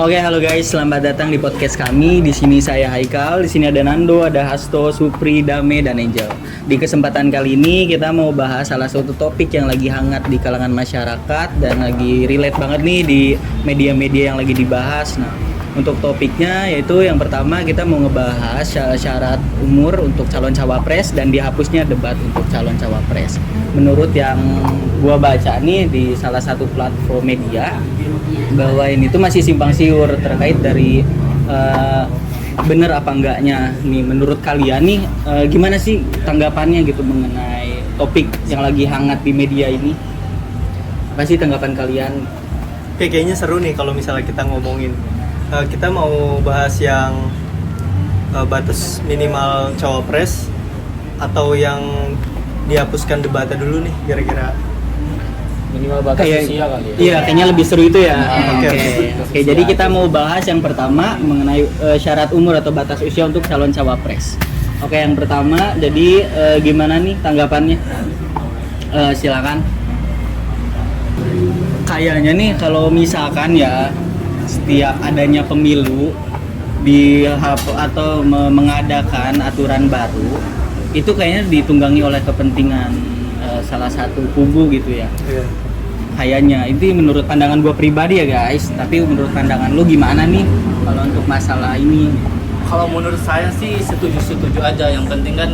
Oke, halo guys, selamat datang di podcast kami. Di sini saya Haikal, di sini ada Nando, ada Hasto, Supri, Dame, dan Angel. Di kesempatan kali ini kita mau bahas salah satu topik yang lagi hangat di kalangan masyarakat dan lagi relate banget nih di media-media yang lagi dibahas. Nah, untuk topiknya yaitu yang pertama kita mau ngebahas syarat umur untuk calon cawapres dan dihapusnya debat untuk calon cawapres. Menurut yang gua baca nih di salah satu platform media, bahwa ini tuh masih simpang siur terkait dari bener apa enggaknya nih. Menurut kalian nih gimana sih tanggapannya gitu mengenai topik yang lagi hangat di media ini? Apa sih tanggapan kalian? Kayaknya seru nih kalau misalnya kita ngomongin. Kita mau bahas yang batas minimal cawapres atau yang dihapuskan debatnya dulu nih kira-kira. Minimal batas usia kali ya. Iya, kayaknya lebih seru itu ya. Oke, jadi Usia kita mau bahas yang pertama mengenai syarat umur atau batas usia untuk calon cawapres. Oke, yang pertama, jadi gimana nih tanggapannya? Silakan. Kayaknya nih kalau misalkan ya setiap adanya pemilu atau mengadakan aturan baru, itu kayaknya ditunggangi oleh kepentingan salah satu kubu gitu ya. Yeah. Kayaknya itu menurut pandangan gue pribadi ya guys, tapi menurut pandangan lu gimana nih kalau untuk masalah ini? Kalau menurut saya sih setuju aja. Yang penting kan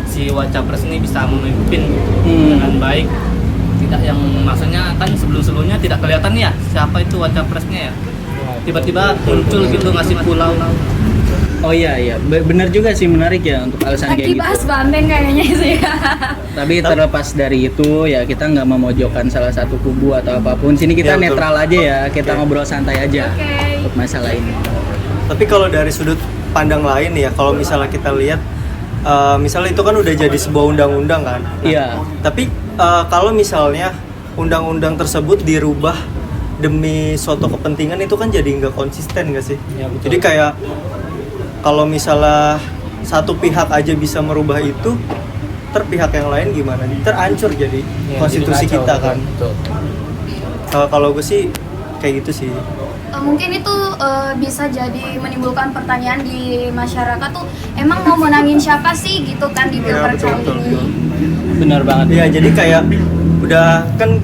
si Wacapres ini bisa memimpin dengan baik. Tidak yang maksudnya kan sebelumnya tidak kelihatan ya siapa itu Wacapresnya ya. Tiba-tiba muncul gitu ngasih pulau. Oh iya, benar juga sih, menarik ya untuk alasan kayak gitu. Bahas banteng kayaknya sih. Tapi terlepas dari itu ya kita nggak memojokkan salah satu kubu atau apapun. Sini kita Ya, netral aja ya, kita Oke. ngobrol santai aja Oke. untuk masalah ini. Tapi kalau dari sudut pandang lain ya, kalau misalnya kita lihat, misalnya itu kan udah jadi sebuah undang-undang kan. Iya. Tapi kalau misalnya undang-undang tersebut dirubah demi suatu kepentingan, itu kan jadi nggak konsisten nggak sih? Ya, betul. Jadi kayak kalau misalnya satu pihak aja bisa merubah itu, pihak yang lain gimana? Terancur jadi Ya, konstitusi jadi kacau, kita kan. betul. Kalau gue sih kayak gitu sih. Mungkin itu bisa jadi menimbulkan pertanyaan di masyarakat tuh, emang mau menangin siapa sih gitu kan di Ya, pilpres kali ini. Benar banget. Ya, jadi kayak udah kan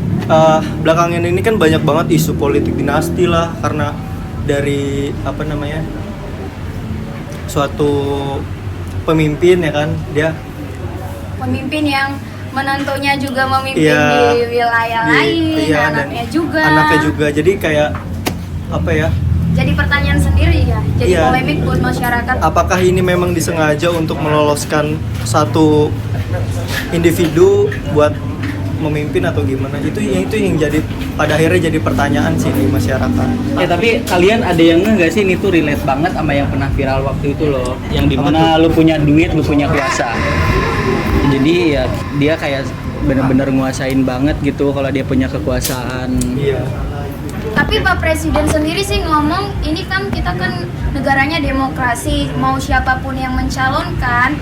belakangan ini kan banyak banget isu politik dinasti lah, karena dari apa namanya, suatu pemimpin ya kan, dia Pemimpin yang menentunya juga memimpin Iya. di wilayah lain, iya, anaknya dan juga. anaknya juga, jadi kayak apa ya, Jadi pertanyaan sendiri ya, jadi Iya. polemik buat masyarakat. apakah ini memang disengaja untuk meloloskan satu individu buat memimpin atau gimana? Itu yang jadi pada akhirnya jadi pertanyaan sih di masyarakat. Tapi kalian ada yang nggak sih ini tuh relate banget sama yang pernah viral waktu itu loh, yang dimana lu punya duit, lu punya kuasa. Jadi ya dia kayak bener-bener nguasain banget gitu kalau dia punya kekuasaan. Iya. Tapi Pak Presiden sendiri sih ngomong, ini kan kita kan negaranya demokrasi, mau siapapun yang mencalonkan,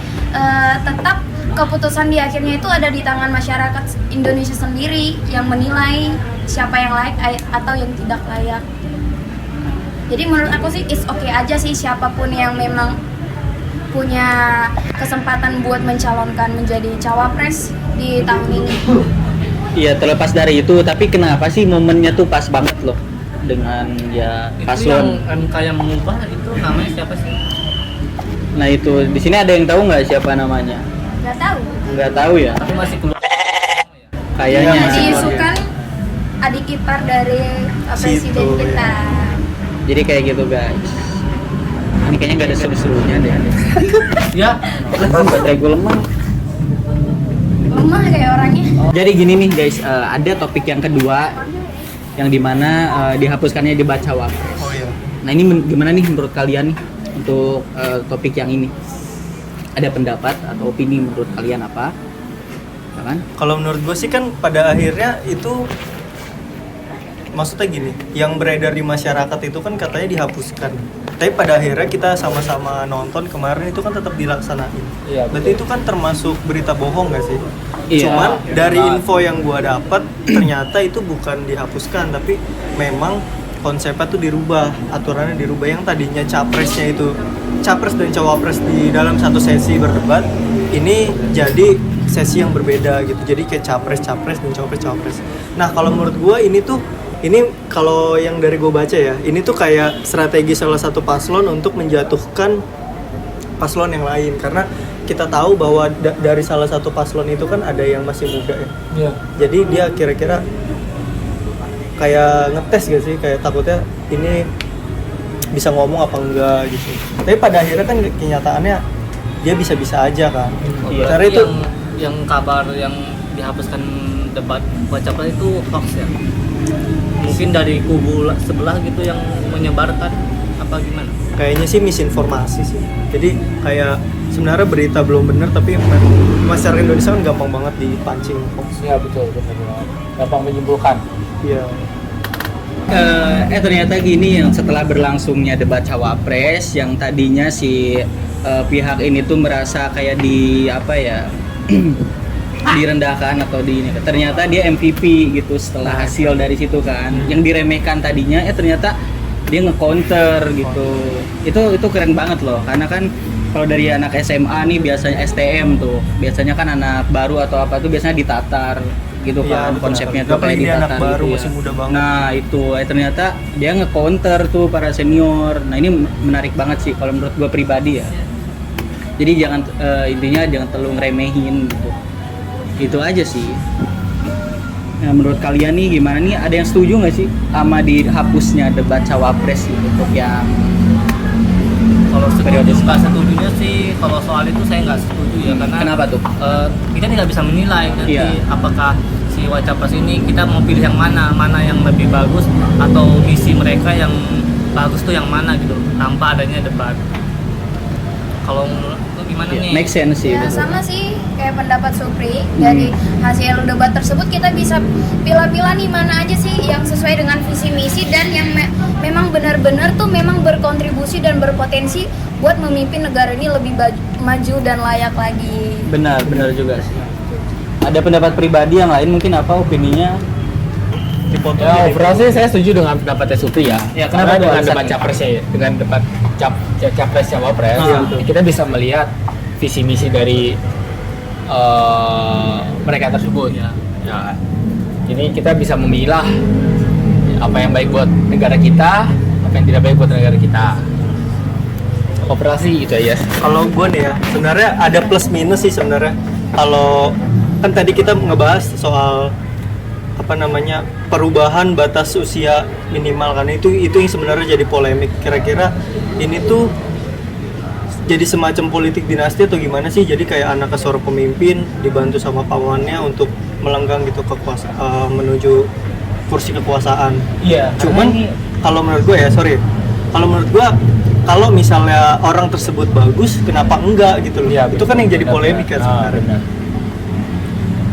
tetap keputusan di akhirnya itu ada di tangan masyarakat Indonesia sendiri yang menilai siapa yang layak atau yang tidak layak. Jadi menurut aku sih it's okay aja sih siapapun yang memang punya kesempatan buat mencalonkan menjadi cawapres di tahun ini. Iya, terlepas dari itu, tapi kenapa sih momennya tuh pas banget loh dengan ya Itu yang paslon. MK yang mengubah itu namanya siapa sih? Nah itu di sini ada yang tahu nggak siapa namanya? Gak tahu. Nggak tahu ya. Tapi masih keluar. Kayaknya Iya, Yang masih diisukan adik ipar dari presiden Situ, kita. Jadi kayak gitu guys. Ini kayaknya nggak ada seru-serunya deh. Ya, Baterai gue lemah. Lemah kayak orangnya. Jadi gini nih guys, ada topik yang kedua yang dimana dihapuskannya debat cawapres. Oh iya. Nah ini gimana nih menurut kalian nih untuk topik yang ini? Ada pendapat atau opini menurut kalian apa? Ya kan? Kalau menurut gue sih kan pada akhirnya itu, maksudnya gini, yang beredar di masyarakat itu kan katanya dihapuskan. Tapi pada akhirnya kita sama-sama nonton kemarin itu kan tetap dilaksanain. Iya, Berarti itu kan termasuk berita bohong nggak sih? Iya. Cuman dari info yang gua dapat ternyata itu bukan dihapuskan, tapi memang konsepnya tuh dirubah, aturannya dirubah. Yang tadinya capres dan cawapres di dalam satu sesi berdebat, ini jadi sesi yang berbeda gitu. Jadi kayak capres dan cawapres. Nah kalau menurut gue ini kalau yang dari gue baca ya, ini tuh kayak strategi salah satu paslon untuk menjatuhkan paslon yang lain, karena kita tahu bahwa dari salah satu paslon itu kan ada yang masih muda ya. Iya. Jadi dia kira-kira kayak ngetes gak sih, kayak takutnya ini bisa ngomong apa enggak gitu. Tapi pada akhirnya kan kenyataannya dia bisa-bisa aja kan. Iya. Karena itu yang kabar yang dihapuskan debat baca pres itu hoax ya. Mungkin dari kubu sebelah gitu yang menyebarkan apa gimana? kayaknya sih misinformasi sih. Jadi kayak sebenarnya berita belum benar, tapi masyarakat Indonesia kan gampang banget dipancing hoax. Iya betul, benar. Gampang menyimpulkan. Iya. Ternyata gini, yang setelah berlangsungnya debat cawapres, yang tadinya si pihak ini tuh merasa kayak direndahkan atau ternyata dia MVP gitu setelah hasil dari situ kan. Yang diremehkan tadinya ternyata dia nge-counter gitu. Itu keren banget loh, karena kan kalau dari anak SMA nih biasanya STM tuh, biasanya kan anak baru atau apa tuh biasanya ditatar gitu kan, konsepnya tuh kayak dia ditatar anak baru gitu masih ya. muda banget. Nah itu ternyata dia nge-counter tuh para senior. Nah ini menarik banget sih kalau menurut gue pribadi ya. Jadi intinya jangan terlalu ngeremehin gitu. Itu aja sih. Nah menurut kalian nih gimana nih? Ada yang setuju nggak sih sama dihapusnya debat cawapres gitu, untuk yang Kalau setujunya sih, kalau soal itu saya nggak setuju ya, karena kenapa tuh? Kita tidak bisa menilai nanti apakah si Wacapres ini kita mau pilih yang mana yang lebih bagus, atau visi mereka yang bagus tuh yang mana gitu, tanpa adanya debat. Kalau menurut lu gimana nih? Make sense sih. Ya betul. sama sih kayak pendapat Supri. Dari hasil debat tersebut kita bisa pilih-pilih nih mana aja sih yang sesuai dengan visi misi dan yang memang benar-benar tuh memang berkontribusi dan berpotensi buat memimpin negara ini lebih maju dan layak lagi. Benar juga sih. Ada pendapat pribadi yang lain mungkin apa opininya? Dipotong Ya, jadi- overall sih saya setuju dengan pendapatnya Supri ya. Ya, Karena kenapa tuh dengan alasannya? debat capresnya ya, dengan debat capres cawapres, kita bisa melihat visi misi dari mereka tersebut. Ya. Ya. Jadi kita bisa memilah apa yang baik buat negara kita, apa yang tidak baik buat negara kita. Operasi itu aja. Kalau gue nih ya, sebenarnya ada plus minus sih sebenarnya. Kalau kan tadi kita ngebahas soal perubahan batas usia minimal kan, itu yang sebenarnya jadi polemik. Kira-kira ini tuh jadi semacam politik dinasti atau gimana sih? Jadi kayak anak seorang pemimpin dibantu sama pamannya untuk melenggang gitu menuju kursi kekuasaan. Iya. Cuman kalau menurut gue kalau misalnya orang tersebut bagus, kenapa enggak gitu loh? Iya, itu kan yang jadi benar, polemik benar. kan sebenarnya. Benar.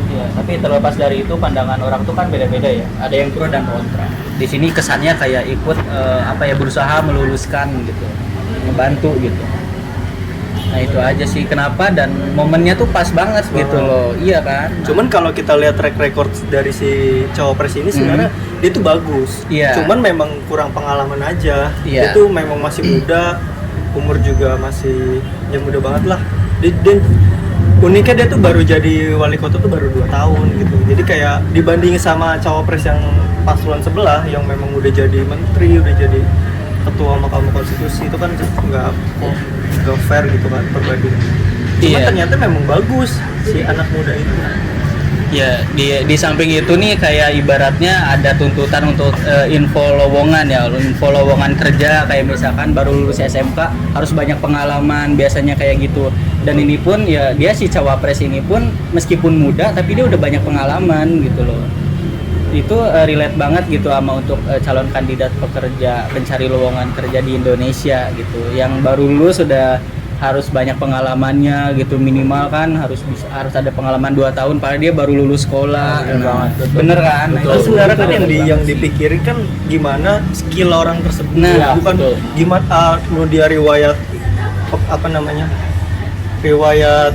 Ya, tapi terlepas dari itu pandangan orang tuh kan beda-beda ya. Ada yang pro dan kontra. Di sini kesannya kayak ikut berusaha meluluskan gitu, membantu gitu. Nah itu aja sih kenapa, dan momennya tuh pas banget gitu loh. Iya kan? Cuman kalau kita lihat track record dari si cawapres ini sebenarnya dia tuh bagus. Iya. Cuman memang kurang pengalaman aja. Iya. Dia tuh memang masih muda, umur juga masih muda banget lah. Dan uniknya dia tuh baru jadi wali kota tuh baru 2 tahun gitu. Jadi kayak dibandingin sama cawapres yang paslon sebelah yang memang udah jadi menteri, udah jadi ketua Mahkamah Konstitusi, itu kan nggak fair gitu kan perbandingan. Cuma Iya. ternyata memang bagus si anak muda itu. Ya di samping itu nih kayak ibaratnya ada tuntutan untuk info lowongan kerja, kayak misalkan baru lulus SMK harus banyak pengalaman biasanya kayak gitu. Dan ini pun ya dia si cawapres ini pun meskipun muda tapi dia udah banyak pengalaman gitu loh. Itu relate banget gitu sama untuk calon kandidat pekerja pencari lowongan kerja di Indonesia gitu. Yang baru lulus sudah harus banyak pengalamannya gitu, minimal kan harus ada pengalaman 2 tahun padahal dia baru lulus sekolah. Bener kan? Nah, Itu sebenarnya kan yang dipikirin kan gimana skill orang tersebut, Nah, bukan betul. gimana dia riwayat riwayat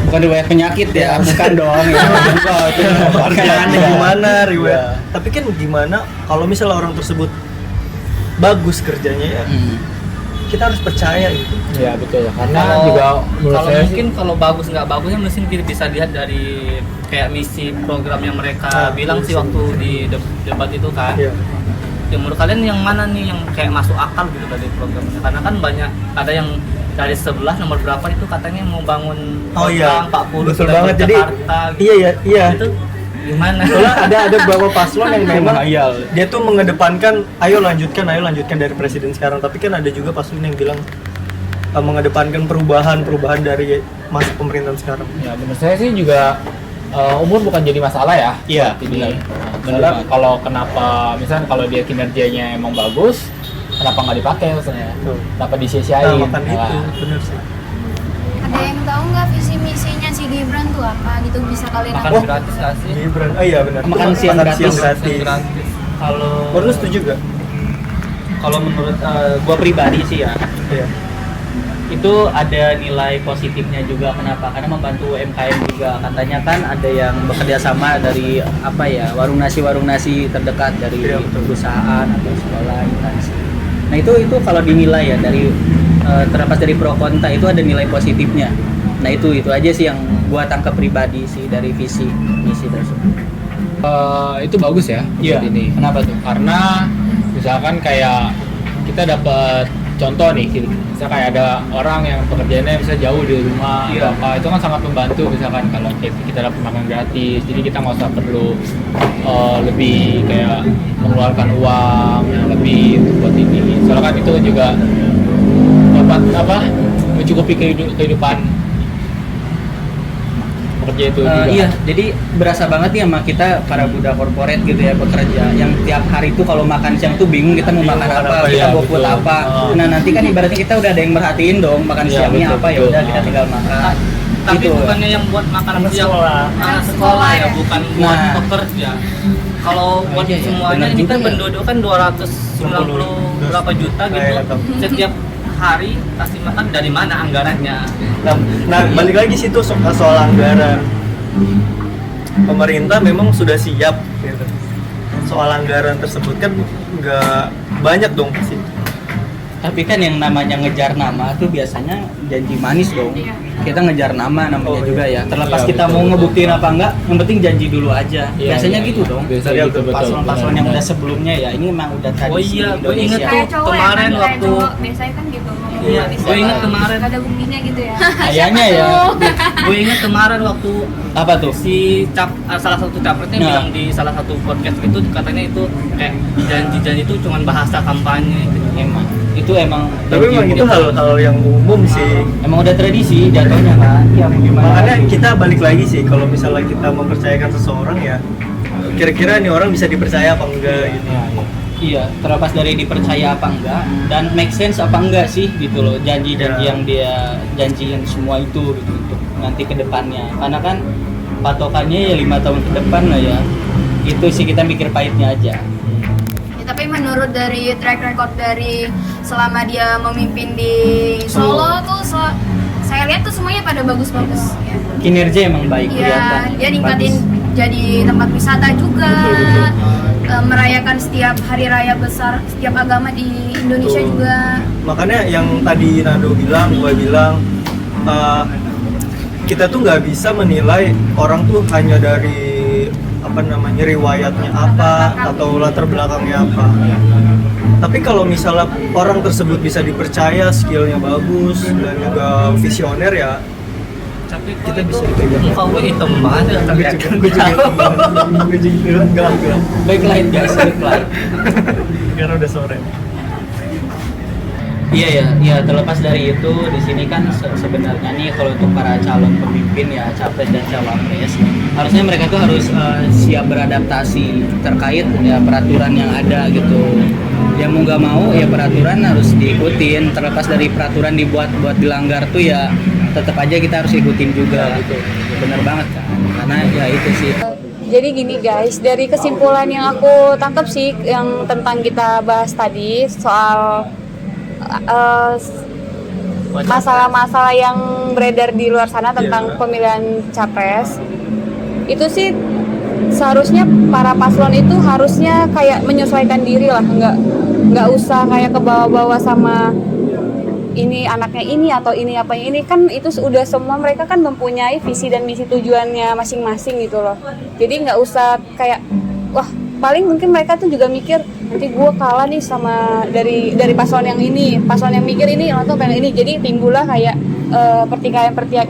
bukan riwayat penyakit ya, bukan dong ya. pekerjaannya gimana riwayat. Tapi kan gimana kalau misalnya orang tersebut bagus kerjanya ya kita harus percaya gitu. Ya betul, karena Kalau- juga menurut kalau saya mungkin kalau bagus nggak bagusnya mungkin kita bisa lihat dari kayak misi program yang mereka bilang sih waktu di debat itu kan. Iya. Ya, menurut kalian yang mana nih yang kayak masuk akal gitu dari programnya? Karena kan banyak ada yang dari sebelah nomor berapa itu katanya mau bangun Oh iya, 40 betul sudah banget. Jadi Jakarta, gitu. iya. Itu gimana? Soalnya ada beberapa paslon yang memang Menghayal. dia tuh mengedepankan ayo lanjutkan dari presiden sekarang, tapi kan ada juga paslon yang bilang mengedepankan perubahan dari masa pemerintahan sekarang. ya menurut saya sih juga umur bukan jadi masalah ya. Iya, buat ini. benar. Sebenarnya kalau kenapa misalnya kalau dia kinerjanya emang bagus, kenapa nggak dipakai maksudnya? Tuh. Kenapa disia-siain? Nah, makan itu Nah, bener sih. Ada yang tahu nggak visi misinya si Gibran tuh apa gitu, bisa kalian Makan Oh. gratis nggak sih? Gibran, oh iya benar. Makan siang gratis. Yang gratis. Kalau Baru lu setuju gak? kalau menurut gua pribadi sih ya, Iya. itu ada nilai positifnya juga. Kenapa? Karena membantu UMKM juga. Katanya kan ada yang bekerja sama dari apa ya, warung nasi terdekat dari Iya, betul. perusahaan atau sekolah instansi. Nah itu kalau dinilai ya dari terlepas dari pro kontra itu ada nilai positifnya. Nah itu aja sih yang gua tangkap pribadi sih dari visi misi tersebut. itu bagus ya Iya. buat ini. Kenapa tuh? Karena misalkan kayak kita dapat contoh nih, misalnya kayak ada orang yang pekerjaannya bisa jauh dari rumah Iya. atau apa, itu kan sangat membantu. Misalkan kalau kita dapat makan gratis, jadi kita nggak usah perlu lebih kayak mengeluarkan uang yang lebih buat ini. Soalnya kan itu juga dapat apa mencukupi kehidupan pekerja itu juga. Iya, jadi berasa banget nih sama kita para budak korporat gitu ya, bekerja yang tiap hari itu kalau makan siang tuh bingung kita mau makan apa, kita iya, mau food betul. apa. Nah nanti kan ibaratnya kita udah ada yang merhatiin dong makan Iya, siangnya betul, apa, ya betul. udah kita tinggal makan. Tapi Gitu. bukannya yang buat makan Anak siang sekolah. anak sekolah ya, bukan buat Nah. pekerja. Kalau buat iya, iya. semuanya Benar ini juga kan ya. penduduk kan 290 berapa juta gitu. Iya, tahu. Setiap hari kasih makan dari mana anggarannya? Nah, balik lagi situ soal anggaran. Pemerintah memang sudah siap gitu. Soal anggaran tersebut kan nggak banyak dong pasti. Tapi kan yang namanya ngejar nama tuh biasanya janji manis dong. Iya. Kita ngejar nama namanya Oh, juga ya. Terlepas Iya, kita betul, mau betul. ngebuktiin apa enggak, yang penting janji dulu aja. Iya, Biasanya iya, gitu iya. dong. Biasanya Iya, gitu, betul. Paslon-paslon yang Benar. udah sebelumnya ya, ini memang udah tradisi Oh iya, gue Indonesia. inget kayak cowok kemarin ya, kan, kayak waktu- cowok biasanya kan gitu. Iya, gue inget kemarin. Gak ada buktinya gitu ya. Kayaknya ya. Gue inget kemarin waktu Apa tuh? si salah satu capresnya Nah. bilang di salah satu podcast itu katanya itu kayak janji-janji itu cuma bahasa kampanye gitu. Emang Tapi memang itu hal-hal yang umum sih. emang udah tradisi jatuhnya kan. Ya mau gimana Makanya lagi? kita balik lagi sih kalau misalnya kita mempercayakan seseorang ya kira-kira nih orang bisa dipercaya apa enggak gitu. Iya, terlepas dari dipercaya apa enggak dan make sense apa enggak sih gitu loh, janji-janji Ya. yang dia janjiin semua itu gitu untuk nanti ke depannya. Karena kan patokannya ya 5 tahun ke depan lah ya. Itu sih kita mikir pahitnya aja. Ya, tapi menurut dari track record dari selama dia memimpin di Solo tuh saya lihat tuh semuanya pada bagus-bagus ya. Kinerja emang baik Iya, kelihatan. dia ningkatin Bagus. jadi tempat wisata juga. Betul. Merayakan setiap hari raya besar setiap agama di Indonesia Betul. juga. Makanya yang tadi Nando bilang, gue bilang kita tuh nggak bisa menilai orang tuh hanya dari apa namanya riwayatnya apa atau latar belakangnya apa. Tapi kalau misalnya orang tersebut bisa dipercaya, skillnya bagus dan juga visioner ya, Tapi kita kok bisa itu dipegang. muka gue hitam banget ya, kelihatan. gue juga enggak Backlight guys, backlight. karena udah sore. Iya ya, terlepas dari itu di sini kan sebenarnya nih kalau untuk para calon pemimpin ya capres dan cawapres harusnya mereka tuh harus siap beradaptasi terkait ya peraturan yang ada gitu. Ya mau nggak mau ya peraturan harus diikutin. Terlepas dari peraturan dibuat buat dilanggar tuh ya tetap aja kita harus ikutin juga gitu. Bener banget kan? Karena ya itu sih. Jadi gini guys, dari kesimpulan yang aku tangkap sih yang tentang kita bahas tadi soal masalah-masalah yang beredar di luar sana tentang pemilihan capres, itu sih seharusnya para paslon itu harusnya kayak menyesuaikan diri lah, nggak usah kayak kebawa-bawa sama ini anaknya ini atau ini apa ini, kan itu udah semua mereka kan mempunyai visi dan misi tujuannya masing-masing gitu loh. Jadi nggak usah kayak wah, paling mungkin mereka tuh juga mikir nanti gue kalah nih sama dari paslon yang ini, paslon yang mikir ini atau pengen ini, jadi timbullah kayak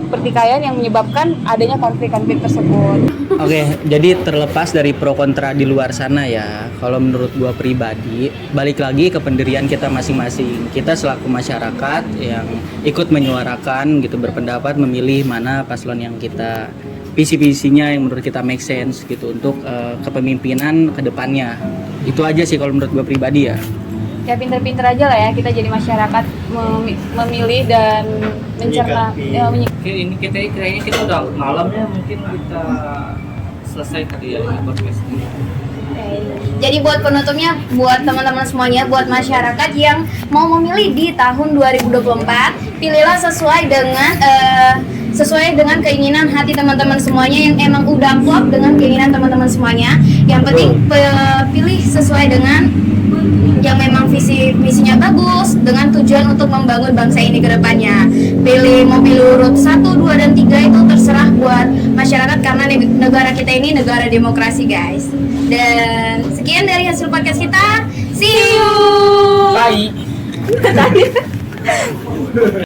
pertikaian yang menyebabkan adanya konflik-konflik tersebut. Oke, jadi terlepas dari pro kontra di luar sana ya, kalau menurut gua pribadi, balik lagi ke pendirian kita masing-masing. Kita selaku masyarakat yang ikut menyuarakan gitu, berpendapat memilih mana paslon yang kita visi-visinya yang menurut kita make sense gitu untuk kepemimpinan ke depannya. Itu aja sih kalau menurut gua pribadi ya. Ya pinter-pinter aja lah ya kita jadi masyarakat memilih dan mencerna. Oke, ini kayaknya kita udah malam ya, mungkin kita selesai tadi ya ini podcast ini. Jadi buat penutupnya, buat teman-teman semuanya, buat masyarakat yang mau memilih di tahun 2024, pilihlah sesuai dengan keinginan hati teman-teman semuanya yang emang udah klop dengan keinginan teman-teman semuanya. Yang penting pilih sesuai dengan yang memang misinya bagus dengan tujuan untuk membangun bangsa ini ke depannya. Mau pilih urut 1, 2, dan 3 itu terserah buat masyarakat karena negara kita ini negara demokrasi guys. Dan sekian dari hasil podcast kita. See you. Bye.